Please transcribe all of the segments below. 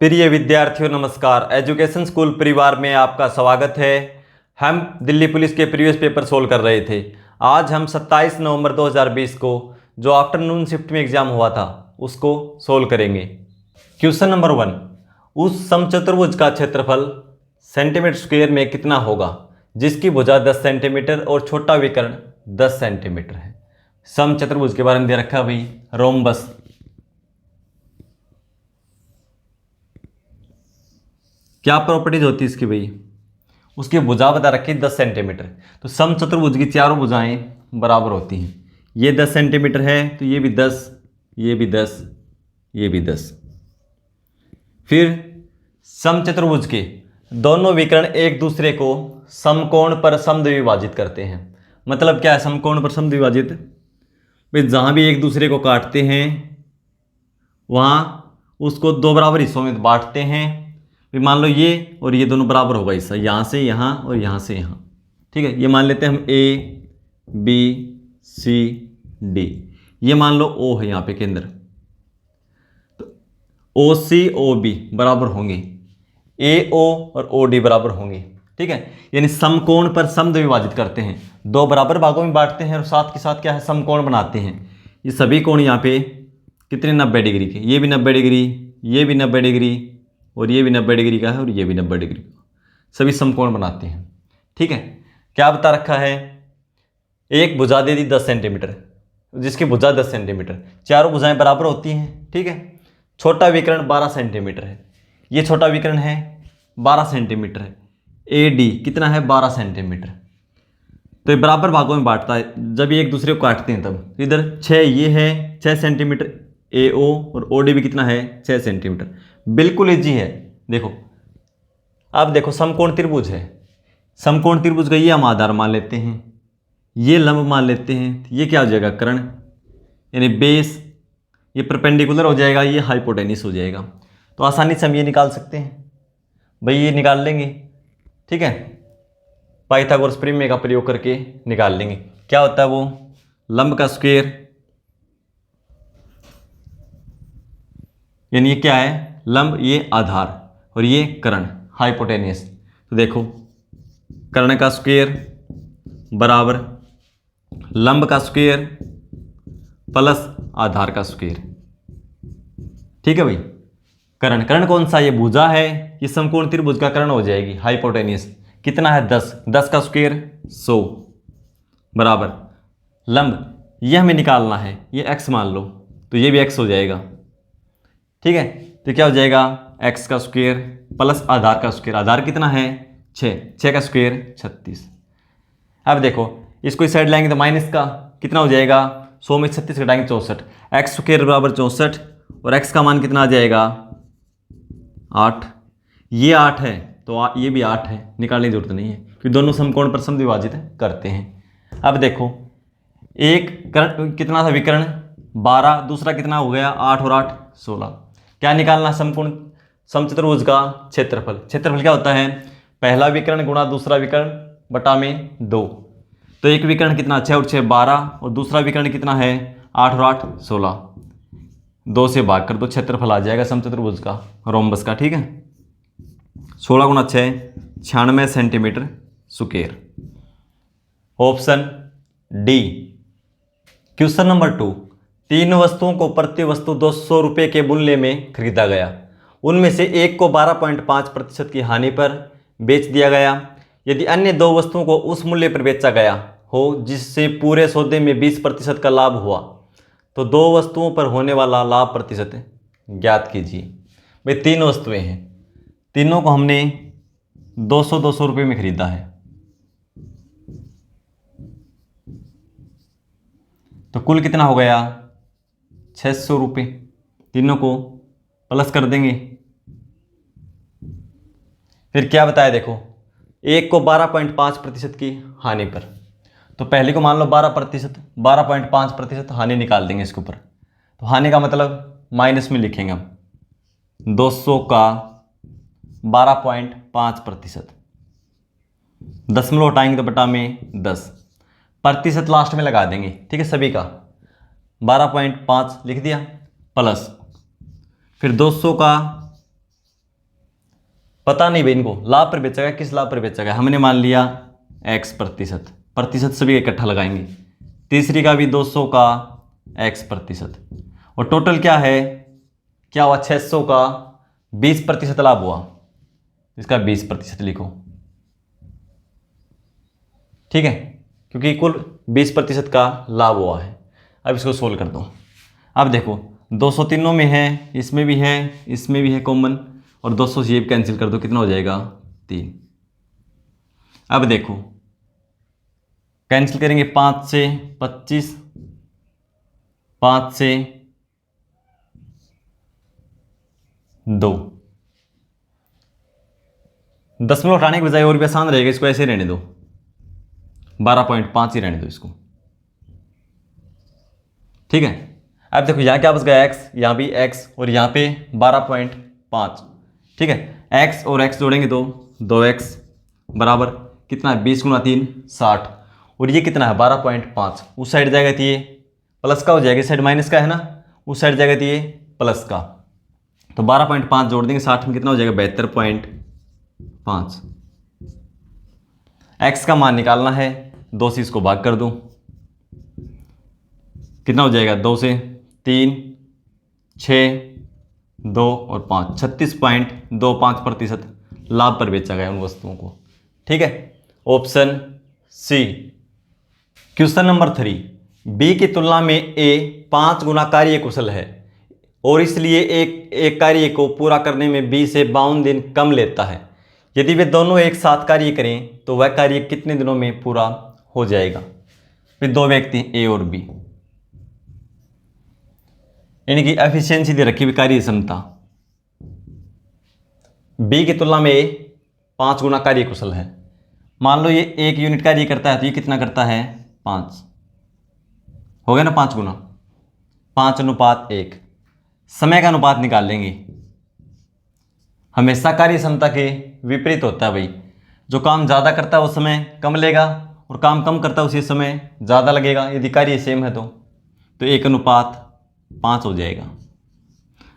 प्रिय विद्यार्थियों नमस्कार। एजुकेशन स्कूल परिवार में आपका स्वागत है। हम दिल्ली पुलिस के प्रीवियस पेपर सोल्व कर रहे थे। आज हम 27 नवंबर 2020 को जो आफ्टरनून शिफ्ट में एग्जाम हुआ था उसको सोल्व करेंगे। क्वेश्चन नंबर 1, उस समचतुर्भुज का क्षेत्रफल सेंटीमीटर स्क्वायर में कितना होगा जिसकी भुजा 10 सेंटीमीटर और छोटा विकर्ण 10 सेंटीमीटर है। समचतुर्भुज के बारे में दे रखा है भाई, रोम्बस। क्या प्रॉपर्टीज होती है इसकी भाई, उसकी भुजा बता रखी है 10 सेंटीमीटर। तो समचतुर्भुज की चारों भुजाएं बराबर होती हैं। ये 10 सेंटीमीटर है तो ये भी 10, ये भी 10, ये भी 10। फिर समचतुर्भुज के दोनों विकर्ण एक दूसरे को समकोण पर समद्विभाजित करते हैं। मतलब क्या है समकोण पर समद्विभाजित? भाई जहाँ भी एक दूसरे को काटते हैं वहाँ उसको दो बराबर हिस्सों में बांटते हैं। मान लो ये और ये दोनों बराबर होगा हिस्सा, यहाँ से यहाँ और यहाँ से यहाँ। ठीक है, ये मान लेते हैं हम ए बी सी डी। ये मान लो ओ है यहाँ पे केंद्र, तो ओ सी ओ बी बराबर होंगे, ए ओ और ओ डी बराबर होंगे। ठीक है, यानी समकोण पर समद्विभाजित करते हैं, दो बराबर भागों में बांटते हैं और साथ के साथ क्या है समकोण बनाते हैं। ये सभी कोण यहाँ पे कितने 90 डिग्री के, ये भी 90 डिग्री, ये भी 90 डिग्री और ये भी 90 डिग्री का है और ये भी 90 डिग्री का, सभी समकोण बनाते हैं। ठीक है, क्या बता रखा है, एक भुजा दे दी 10 सेंटीमीटर जिसकी भुजा 10 सेंटीमीटर, चारों भुजाएं बराबर होती हैं। ठीक है, छोटा विकर्ण 12 सेंटीमीटर है, ये छोटा विकर्ण है 12 सेंटीमीटर है, ए डी कितना है 12 सेंटीमीटर। तो ये बराबर भागों में बांटता है, जब ये एक दूसरे को काटते हैं तब इधर 6 ये है 6 सेंटीमीटर ए ओ और ओ डी भी कितना है 6 सेंटीमीटर। बिल्कुल इजी है। देखो अब देखो समकोण त्रिभुज है, समकोण त्रिभुज का ये हम आधार मान लेते हैं, ये लंब मान लेते हैं, तो ये क्या हो जाएगा कर्ण यानी बेस, ये परपेंडिकुलर हो जाएगा, ये हाइपोटेन्यूस हो जाएगा। तो आसानी से हम ये निकाल सकते हैं भाई, ये निकाल लेंगे। ठीक है, पाइथागोरस प्रमेय का प्रयोग करके निकाल लेंगे। क्या होता है वो, लंब का स्क्वायर यानी ये क्या है लंब, ये आधार और ये कर्ण हाइपोटेनियस। तो देखो कर्ण का स्क्वायर बराबर लंब का स्क्वायर प्लस आधार का स्क्वायर। ठीक है भाई, कर्ण कर्ण कौन सा, ये भुजा है, ये समकोण त्रिभुज का कर्ण हो जाएगी हाइपोटेनियस। कितना है 10, 10 का स्क्वायर 100 बराबर लंब, ये हमें निकालना है, ये x मान लो तो ये भी x हो जाएगा। ठीक है, तो क्या हो जाएगा x का स्क्वायर प्लस आधार का स्क्वायर, आधार कितना है 6, 6 का स्क्वायर 36। अब देखो इसको इस साइड लाएंगे तो माइनस का कितना हो जाएगा, 100 में 36 घटाएंगे 64, x स्क्वायर बराबर 64 और x का मान कितना आ जाएगा 8। ये 8 है तो ये भी 8 है, निकालने की जरूरत नहीं है क्योंकि दोनों समकोण पर समद्विभाजित करते हैं। अब देखो एक कर्ण कितना था विकर्ण 12, दूसरा कितना हो गया 8 और 8 16। क्या निकालना समकोण समचतुर्भुज का क्षेत्रफल। क्षेत्रफल क्या होता है, पहला विकर्ण गुणा दूसरा विकर्ण बटा में 2। तो एक विकर्ण कितना 6 और 6 12 और दूसरा विकर्ण कितना है 8 और 8 16। 2 से भाग कर दो, क्षेत्रफल आ जाएगा समचतुर्भुज का रोम्बस का। ठीक है, 16 गुणा 6 96 centimetre square. Option D. Question number 2, 3 वस्तुओं को प्रति वस्तु 200 रुपये के मूल्य में खरीदा गया, उनमें से एक को 12.5% की हानि पर बेच दिया गया। यदि अन्य 2 वस्तुओं को उस मूल्य पर बेचा गया हो जिससे पूरे सौदे में 20% का लाभ हुआ तो 2 वस्तुओं पर होने वाला लाभ प्रतिशत ज्ञात कीजिए। भाई 3 वस्तुएं हैं, तीनों को हमने 200 रुपये में खरीदा है, तो कुल कितना हो गया 600 रुपये। तीनों को प्लस कर देंगे। फिर क्या बताया देखो, एक को 12.5% की हानि पर, तो पहले को मान लो 12%, 12.5% हानि निकाल देंगे इसके ऊपर। तो हानि का मतलब माइनस में लिखेंगे हम, 200 का 12.5%, दशमलव हटाएंगे तो बटा में 10, प्रतिशत लास्ट में लगा देंगे। ठीक है, सभी का 12.5 लिख दिया प्लस फिर 200 का पता नहीं भाई इनको, लाभ पर बेचा गया, किस लाभ पर बेचा गया, हमने मान लिया x प्रतिशत, प्रतिशत सभी इकट्ठा लगाएंगे। तीसरी का भी 200 का x प्रतिशत, और टोटल क्या है, क्या हुआ 600 का 20% लाभ हुआ, इसका 20% लिखो, ठीक है, क्योंकि कुल 20% का लाभ हुआ है। अब इसको सोल्व कर दो। अब देखो 200 तीनों में है, इसमें भी है, इसमें भी है कॉमन, और 200 से ये कैंसिल कर दो, कितना हो जाएगा 3। अब देखो कैंसिल करेंगे, 5 से 25, 5 से 2, दशमलव हटाने के बजाय और भी आसान रहेगा, इसको ऐसे रहने दो, 12.5 ही रहने दो इसको, ठीक है। अब देखो यहाँ क्या बच गया x, यहाँ भी x, और यहाँ पे 12.5, ठीक है। x और x जोड़ेंगे तो 2x बराबर कितना है, 20 गुना 3 60, और ये कितना है 12.5, उस साइड जाएगा तो ये प्लस का हो जाएगा, इस साइड माइनस का है ना, उस साइड जाएगा तो ये प्लस का, तो 12.5 जोड़ देंगे 60 में, कितना हो जाएगा 72.5। x का मान निकालना है, 2 से इसको भाग कर दूं, कितना हो जाएगा, 2 से 3 6 2 और 5, 36.25% लाभ पर बेचा गया उन वस्तुओं को, ठीक है। Option C. Question number 3, B की तुलना में ए 5 गुना कार्य कुशल है और इसलिए एक कार्य को पूरा करने में बी से 52 दिन कम लेता है। यदि वे दोनों एक साथ कार्य करें तो वह कार्य कितने दिनों में पूरा हो जाएगा। फिर दो व्यक्ति ए और बी, यानी कि एफिशिएंसी दे रखी हुई कार्य क्षमता, बी की तुलना में ए 5 गुना कार्य कुशल है। मान लो ये 1 यूनिट कार्य करता है तो ये कितना करता है 5, हो गया ना 5 गुना, 5:1। समय का अनुपात निकाल लेंगे, हमेशा कार्य क्षमता के विपरीत होता है भाई, जो काम ज़्यादा करता है वो समय कम लेगा और काम कम करता है उसी समय ज़्यादा लगेगा। यदि कार्य सेम है तो 1:5 हो जाएगा।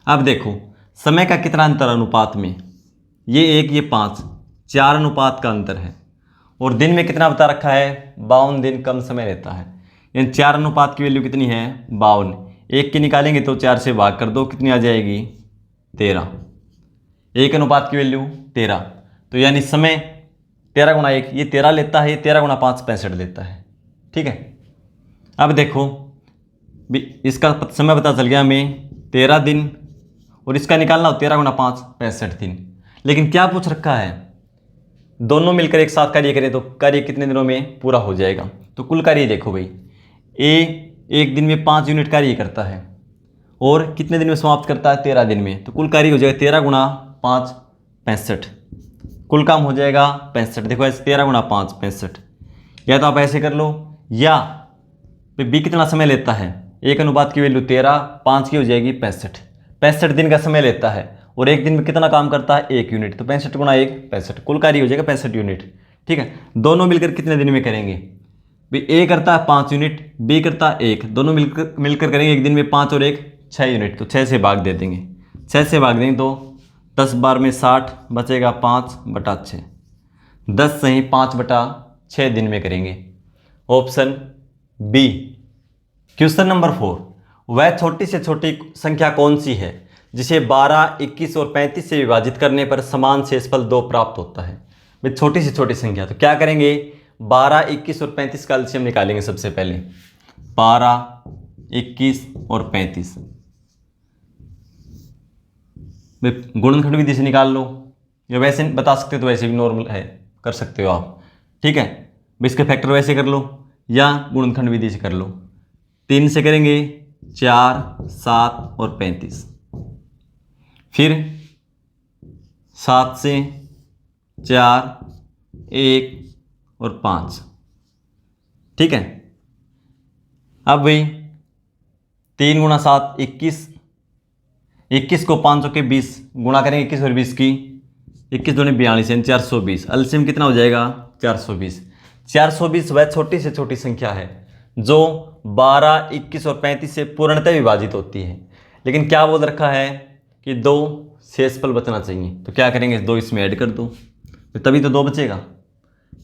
अब देखो समय का कितना अंतर अनुपात में, ये 1 ये 5, 4 अनुपात का अंतर है, और दिन में कितना बता रखा है 52 दिन कम समय रहता है, यानी 4 अनुपात की वैल्यू कितनी है 52। 1 की निकालेंगे तो 4 से भाग कर दो, कितनी आ जाएगी 13। 1 अनुपात की वैल्यू 13, तो यानी समय 13 गुणा 1, ये 13 लेता है, ये 13 गुणा 5 65 लेता है, ठीक है। अब देखो इसका समय पता चल गया हमें 13 दिन, और इसका निकालना हो 13 गुणा 5 65 दिन। लेकिन क्या पूछ रखा है, दोनों मिलकर एक साथ कार्य करें तो कार्य कितने दिनों में पूरा हो जाएगा। तो कुल कार्य देखो भाई, ए एक दिन में 5 यूनिट कार्य करता है और कितने दिन में समाप्त करता है 13 दिन में, तो कुल कार्य हो जाएगा 13 गुणा 5 65, कुल काम हो जाएगा 65। देखो ऐसे 13 गुणा 5 65, या तो आप ऐसे कर लो, या बी कितना समय लेता है, 1 अनुपात की वैल्यू 13, 5 की हो जाएगी 65, 65 दिन का समय लेता है, और एक दिन में कितना काम करता है 1 यूनिट, तो 65 गुणा 1 65, कुल कार्य हो जाएगा 65 यूनिट, ठीक है। दोनों मिलकर कितने दिन में करेंगे, भाई ए करता है 5 यूनिट, बी करता है 1, दोनों मिलकर करेंगे एक दिन में 5 और 1 6 यूनिट, तो 6 से भाग दे देंगे, 6 से भाग देंगे तो 10 बार में 60 बचेगा 5/6, 10 से ही 5/6 दिन में करेंगे। Option B. क्वेश्चन नंबर 4, वह छोटी से छोटी संख्या कौन सी है जिसे 12, 21 और 35 से विभाजित करने पर समान शेषफल 2 प्राप्त होता है। भाई छोटी से छोटी संख्या, तो क्या करेंगे 12, 21 और 35 का एलसीएम निकालेंगे। सबसे पहले 12, 21 और 35, गुणनखंड विधि से निकाल लो, या वैसे बता सकते हो तो वैसे भी नॉर्मल है, कर सकते हो आप, ठीक है। इसके फैक्टर वैसे कर लो या गुणनखंड विधि से कर लो। 3 से करेंगे 4, 7 और 35, फिर 7 से 4, 1 और 5, ठीक है। अब भाई 3 गुणा 7 21, 21 को 5 के 20 गुणा करेंगे 21 और 20 की, 21 दूनी 42 यानी 420, एलसीएम कितना हो जाएगा 420। 420 वह छोटी से छोटी संख्या है जो 12, 21 और 35 से पूर्णतः विभाजित होती है। लेकिन क्या बोल रखा है कि 2 शेष फल बचना चाहिए। तो क्या करेंगे, 2 इसमें ऐड कर दो, तो तभी तो 2 बचेगा।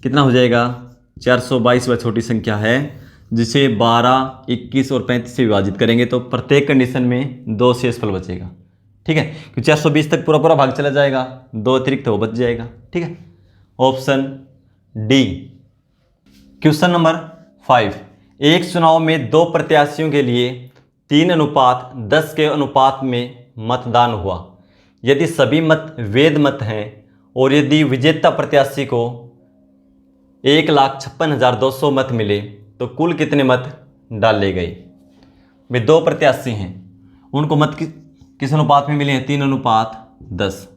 कितना हो जाएगा, 422 वह छोटी संख्या है जिसे 12, 21 और 35 से विभाजित करेंगे तो प्रत्येक कंडीशन में 2 शेषफल बचेगा। ठीक है, क्योंकि 420 तक पूरा पूरा भाग चला जाएगा, 2 अतिरिक्त वो बच जाएगा। ठीक है, ऑप्शन डी। क्वेश्चन नंबर 5, एक चुनाव में 2 प्रत्याशियों के लिए 3:10 के अनुपात में मतदान हुआ। यदि सभी मत वैध मत हैं और यदि विजेता प्रत्याशी को 1,56,200 मत मिले तो कुल कितने मत डाले गए। वे 2 प्रत्याशी हैं, उनको मत किस अनुपात में मिले हैं, 3:10।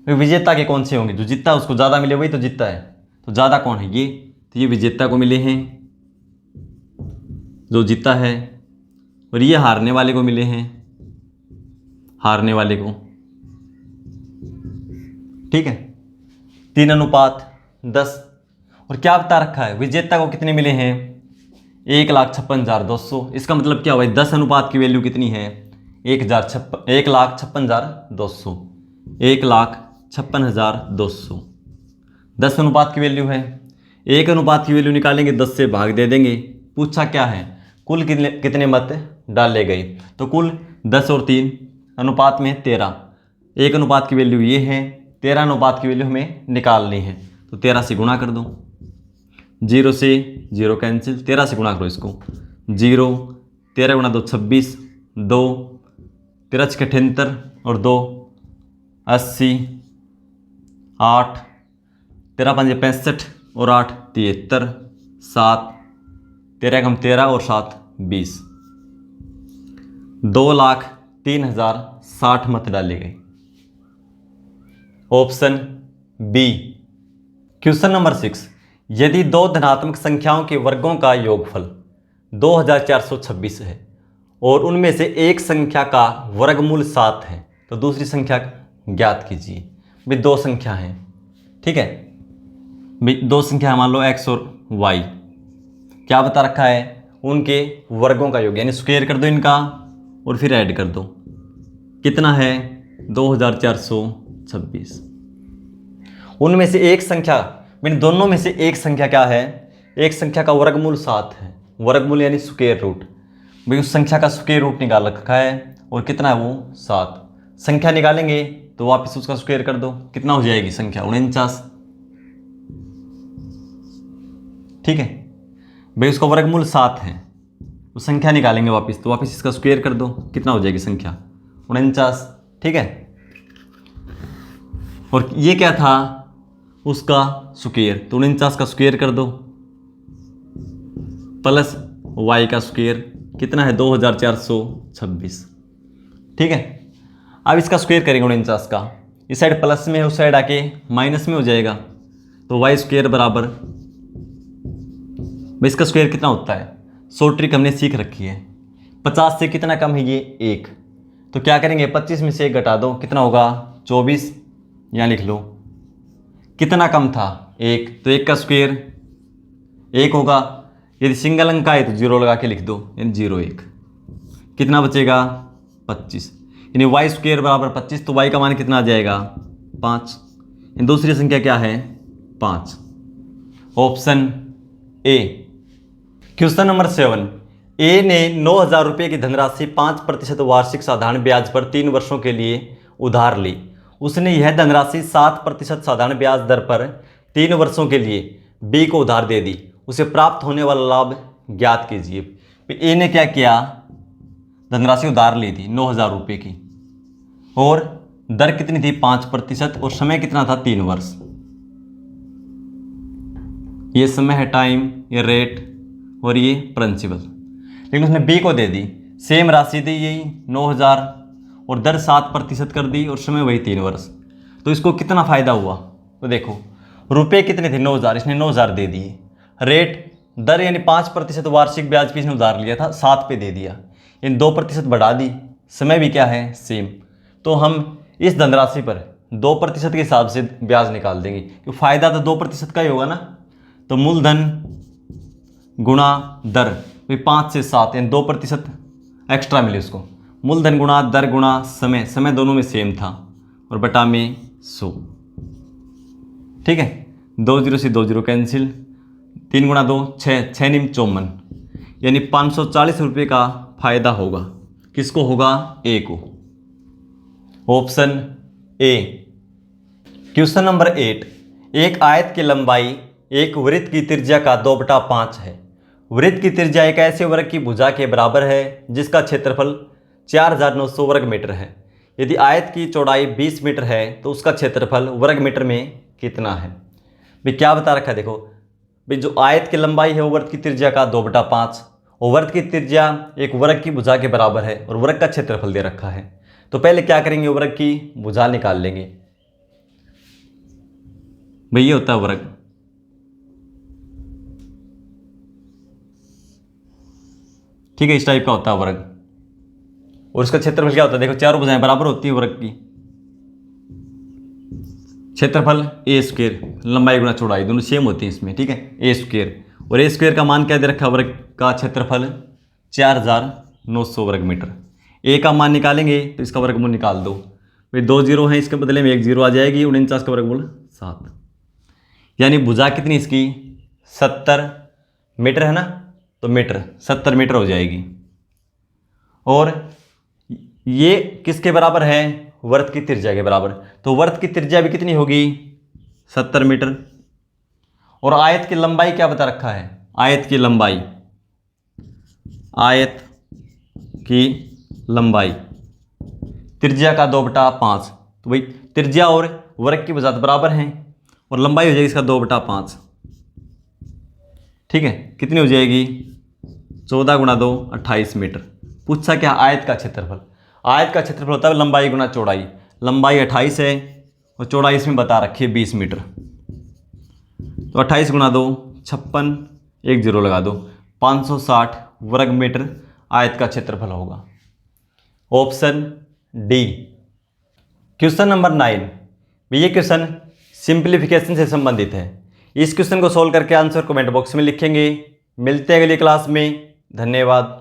वे विजेता के कौन से होंगे, जो जीतता है उसको ज़्यादा मिले वही तो जीतता है। तो ज़्यादा कौन है, ये तो ये विजेता को मिले हैं जो जीता है, और ये हारने वाले को मिले हैं, हारने वाले को। ठीक है, 3:10। और क्या बता रखा है, विजेता को कितने मिले हैं, 1,56,200। इसका मतलब क्या हुआ, 10 अनुपात की वैल्यू कितनी है, 1,56,200। 1,56,200 10 अनुपात की वैल्यू है। 1 अनुपात की वैल्यू निकालेंगे, 10 से भाग दे देंगे। पूछा क्या है, कुल कितने मत डाले गए, तो कुल 10 और 3 अनुपात में 13। 1 अनुपात की वैल्यू ये है, 13 अनुपात की वैल्यू हमें निकालनी है, तो 13 से गुणा कर दो। 0 से 0 कैंसिल, 13 से गुणा करो इसको, 0, 13 गुणा 2 26, 2 13 × 78 और 2 80, 8 13 × 5 65 और 8 73, 7 13 × 13 और 7 20। 2,03,060 मत डाले गए। Option B. क्वेश्चन नंबर 6, यदि 2 धनात्मक संख्याओं के वर्गों का योगफल 2426 है और उनमें से एक संख्या का वर्गमूल 7 है तो दूसरी संख्या ज्ञात कीजिए। भाई 2 संख्या हैं, ठीक है भाई, 2 संख्या मान लो x और y। क्या बता रखा है, उनके वर्गों का योग, यानी स्क्वायर कर दो इनका और फिर ऐड कर दो। कितना है, 2426। उनमें से एक संख्या, मीन दोनों में से एक संख्या क्या है, एक संख्या का वर्गमूल 7 है। वर्गमूल यानी स्क्वायर रूट, भाई उस संख्या का स्क्वायर रूट निकाल रखा है और कितना है वो 7। संख्या निकालेंगे तो वापस उसका स्क्वायर कर दो, कितना हो जाएगी संख्या, 49। ठीक है भाई, उसका वर्गमूल 7 है, तो संख्या निकालेंगे वापस, तो वापस इसका स्क्वायर कर दो, कितना हो जाएगी संख्या, 49। ठीक है, और ये क्या था, उसका स्क्वायर, तो 49 का स्क्वायर कर दो प्लस y का स्क्वायर, कितना है 2426। ठीक है, अब इसका स्क्वायर करेंगे 49 का, इस साइड प्लस में है उस साइड आके माइनस में हो जाएगा, तो y स्क्वायर बराबर, इसका स्क्वायर कितना होता है, शॉर्ट ट्रिक हमने सीख रखी है। 50 से कितना कम है ये 1, तो क्या करेंगे 25 में से 1 घटा दो, कितना होगा 24, यहाँ लिख लो। कितना कम था 1, तो 1 का स्क्वायर 1 होगा, यदि सिंगल अंक का है तो 0 लगा के लिख दो, यानी 0 1। कितना बचेगा 25, यानी y स्क्वायर बराबर 25, तो y का मान कितना आ जाएगा 5। दूसरी संख्या क्या है 5। Option A. क्वेश्चन नंबर 7, ए ने 9,000 रुपये की धनराशि 5% वार्षिक साधारण ब्याज पर 3 वर्षों के लिए उधार ली। उसने यह धनराशि 7% साधारण ब्याज दर पर 3 वर्षों के लिए बी को उधार दे दी। उसे प्राप्त होने वाला लाभ ज्ञात कीजिए। ए ने क्या किया, धनराशि उधार ली थी 9,000 रुपये की, और दर कितनी थी 5%, और समय कितना था 3 वर्ष। ये समय है टाइम, ये रेट और ये प्रिंसिपल। लेकिन उसने बी को दे दी, सेम राशि दी यही 9,000 और दर 7% कर दी और समय वही 3 वर्ष। तो इसको कितना फ़ायदा हुआ, तो देखो रुपए कितने थे 9,000, इसने 9,000 दे दिए। रेट दर यानी 5% वार्षिक ब्याज पे इसने उधार लिया था, 7 पे दे दिया, यानी 2% बढ़ा दी। समय भी क्या है सेम, तो हम इस धनराशि पर 2% के हिसाब से ब्याज निकाल देंगे, क्योंकि फ़ायदा तो 2% का ही होगा ना। तो मूलधन गुणा दर, 5 से 7 यानी 2% एक्स्ट्रा मिले उसको, मूलधन गुणा दर गुणा समय, समय दोनों में सेम था, और बटा में 100। ठीक है, 2 0 से 2 0 कैंसिल, 3 गुणा 2 6, 6 निम 54, यानी 540 रुपये का फायदा होगा। किसको होगा? ए को। Option A. क्वेश्चन नंबर 8, एक आयत की लंबाई एक वृत्त की त्रिज्या का 2/5 है। वृत्त की त्रिज्या एक ऐसे वर्ग की भुजा के बराबर है जिसका क्षेत्रफल 4900 वर्ग मीटर है। यदि आयत की चौड़ाई 20 मीटर है तो उसका क्षेत्रफल वर्ग मीटर में कितना है? भाई क्या बता रखा है, देखो भाई जो आयत की लंबाई है वो वर्ग की त्रिज्या का 2/5, और वर्ग की त्रिज्या एक वर्ग की भुजा के बराबर है, और वर्ग का क्षेत्रफल दे रखा है। तो पहले क्या करेंगे, वर्ग की भुजा निकाल लेंगे। भाई ये होता है वर्ग, ठीक है, इस टाइप का होता है वर्ग। और उसका क्षेत्रफल क्या होता है, देखो चारों भुजाएं बराबर होती है वर्ग की। क्षेत्रफल ए स्क्वायर, लंबाई गुणा चौड़ाई दोनों सेम होती हैं इसमें, ठीक है, ए स्क्वायर। और ए स्क्वायर का मान क्या दे रखा है, वर्ग का क्षेत्रफल 4900 वर्ग मीटर। ए का मान निकालेंगे तो इसका वर्गमूल निकाल दो। भाई 2 0 हैं, इसके बदले में 1 0 आ जाएगी, 49 का वर्गमूल 7। यानी भुजा कितनी इसकी 70 मीटर है ना, तो मीटर 70 मीटर हो जाएगी। और ये किसके बराबर है, वृत्त की त्रिज्या के बराबर। तो वृत्त की त्रिज्या भी कितनी होगी 70 मीटर। और आयत की लंबाई क्या बता रखा है, आयत की लंबाई, आयत की लंबाई त्रिज्या का 2/5। तो भाई त्रिज्या और वर्ग की भुजा बराबर हैं, और लंबाई हो जाएगी इसका 2/5। ठीक है, कितनी हो जाएगी 14 गुणा 2 28 मीटर। पूछा क्या, आयत का क्षेत्रफल। आयत का क्षेत्रफल होता है लंबाई गुणा चौड़ाई। लंबाई 28 है और चौड़ाई इसमें बता रखी है 20 मीटर। तो 28 गुणा 2 56, 1 0 लगा दो, 560 वर्ग मीटर आयत का क्षेत्रफल होगा। Option D. क्वेश्चन नंबर 9, ये क्वेश्चन सिंप्लीफिकेशन से संबंधित है। इस क्वेश्चन को सोल्व करके आंसर कमेंट बॉक्स में लिखेंगे। मिलते हैं अगली क्लास में, धन्यवाद।